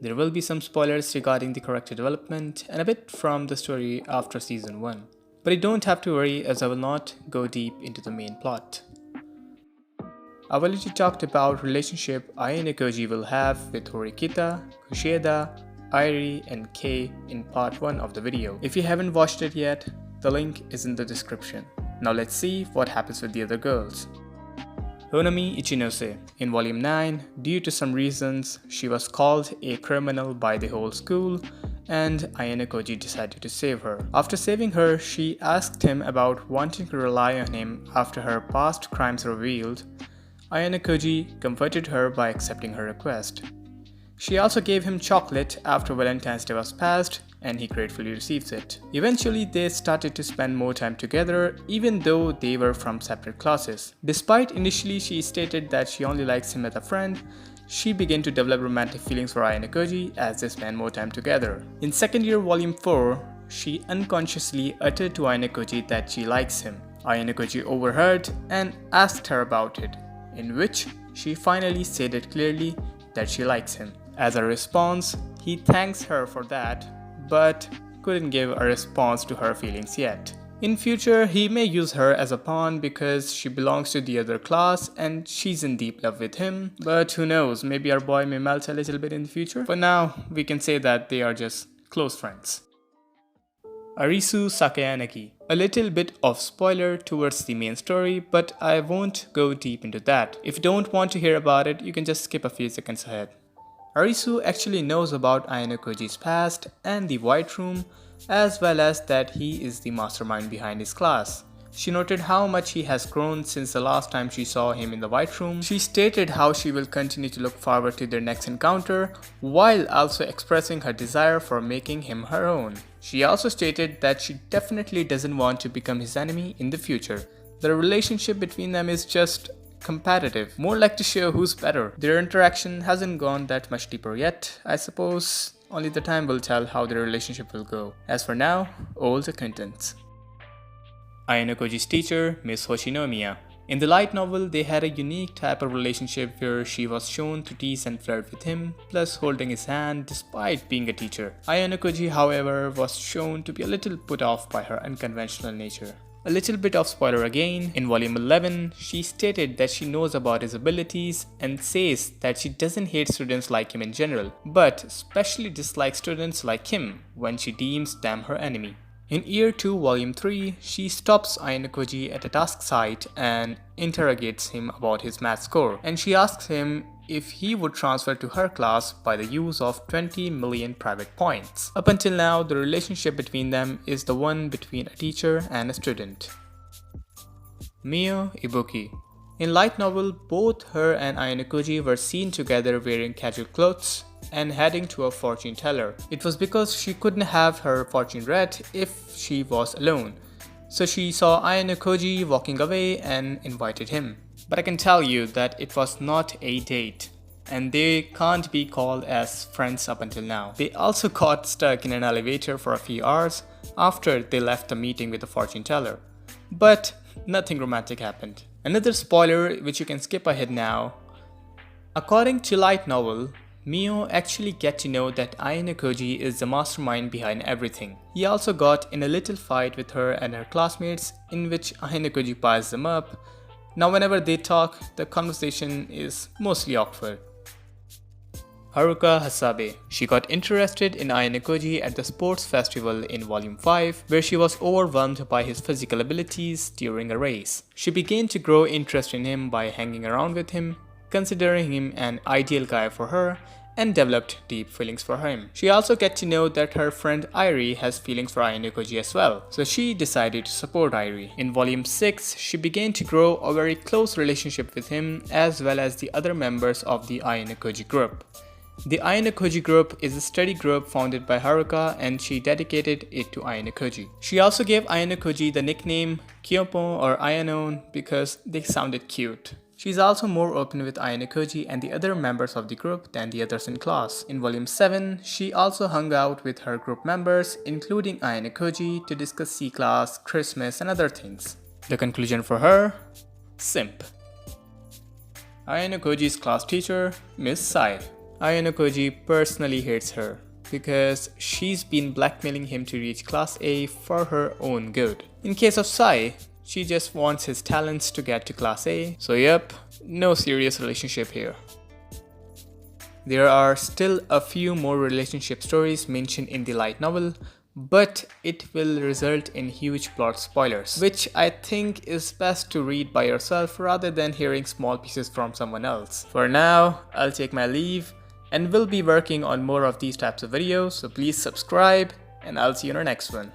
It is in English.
There will be some spoilers regarding the character development and a bit from the story after season 1. But you don't have to worry, as I will not go deep into the main plot. I've already talked about relationship Ayonokoji will have with Horikita, Kushida, Airi and Kei in part 1 of the video. If you haven't watched it yet, the link is in the description. Now let's see what happens with the other girls. Honami Ichinose. In volume 9, due to some reasons, she was called a criminal by the whole school and Ayonokoji decided to save her. After saving her, she asked him about wanting to rely on him after her past crimes revealed. Ayonokoji comforted her by accepting her request. She also gave him chocolate after Valentine's Day was passed, and he gratefully receives it. Eventually, they started to spend more time together, even though they were from separate classes. Despite initially she stated that she only likes him as a friend, she began to develop romantic feelings for Ayonokoji as they spent more time together. In second year volume 4, she unconsciously uttered to Ayonokoji that she likes him. Ayonokoji overheard and asked her about it, in which she finally stated clearly that she likes him. As a response, he thanks her for that, but couldn't give a response to her feelings yet. In future, he may use her as a pawn because she belongs to the other class and she's in deep love with him, but who knows, maybe our boy may melt a little bit in the future. For now, we can say that they are just close friends. Arisu Sakayanagi. A little bit of spoiler towards the main story, but I won't go deep into that. If you don't want to hear about it, you can just skip a few seconds ahead. Arisu actually knows about Ayonokoji's past and the White Room, as well as that he is the mastermind behind his class. She noted how much he has grown since the last time she saw him in the White Room. She stated how she will continue to look forward to their next encounter, while also expressing her desire for making him her own. She also stated that she definitely doesn't want to become his enemy in the future. The relationship between them is just competitive, more like to show who's better. Their interaction hasn't gone that much deeper yet. I suppose only the time will tell how their relationship will go. As for now, old acquaintance. Ayonokoji's teacher, Miss Hoshinomiya. In the light novel, they had a unique type of relationship where she was shown to tease and flirt with him, plus holding his hand despite being a teacher. Ayonokoji, however, was shown to be a little put off by her unconventional nature. A little bit of spoiler again, in volume 11, she stated that she knows about his abilities and says that she doesn't hate students like him in general, but especially dislikes students like him when she deems them her enemy. In year 2 volume 3, she stops Ayonokoji at a task site and interrogates him about his math score, and she asks him if he would transfer to her class by the use of 20 million private points. Up until now, the relationship between them is the one between a teacher and a student. Mio Ibuki. In light novel, both her and Ayonokoji were seen together wearing casual clothes and heading to a fortune teller. It was because she couldn't have her fortune read if she was alone. So she saw Ayonokoji walking away and invited him. But I can tell you that it was not a date, and they can't be called as friends up until now. They also got stuck in an elevator for a few hours after they left the meeting with the fortune teller. But nothing romantic happened. Another spoiler which you can skip ahead now. According to light novel, Mio actually get to know that Ayonokoji is the mastermind behind everything. He also got in a little fight with her and her classmates in which Ayonokoji piles them up. Now whenever they talk, the conversation is mostly awkward. Haruka Hasebe. She got interested in Ayonokoji at the sports festival in volume 5, where she was overwhelmed by his physical abilities during a race. She began to grow interest in him by hanging around with him, considering him an ideal guy for her, and developed deep feelings for him. She also get to know that her friend Airi has feelings for Ayonokoji as well, so she decided to support Airi. In volume 6, she began to grow a very close relationship with him as well as the other members of the Ayonokoji group. The Ayonokoji group is a study group founded by Haruka and she dedicated it to Ayonokoji. She also gave Ayonokoji the nickname Kyopo or Ayanon because they sounded cute. She's also more open with Ayonokoji and the other members of the group than the others in class. In volume 7, she also hung out with her group members, including Ayonokoji, to discuss C-class, Christmas and other things. The conclusion for her? Simp. Ayonokoji's class teacher, Miss Sai. Ayonokoji personally hates her because she's been blackmailing him to reach Class A for her own good. In case of Sai, she just wants his talents to get to Class A, so yep, no serious relationship here. There are still a few more relationship stories mentioned in the light novel, but it will result in huge plot spoilers, which I think is best to read by yourself rather than hearing small pieces from someone else. For now, I'll take my leave and will be working on more of these types of videos, so please subscribe and I'll see you in our next one.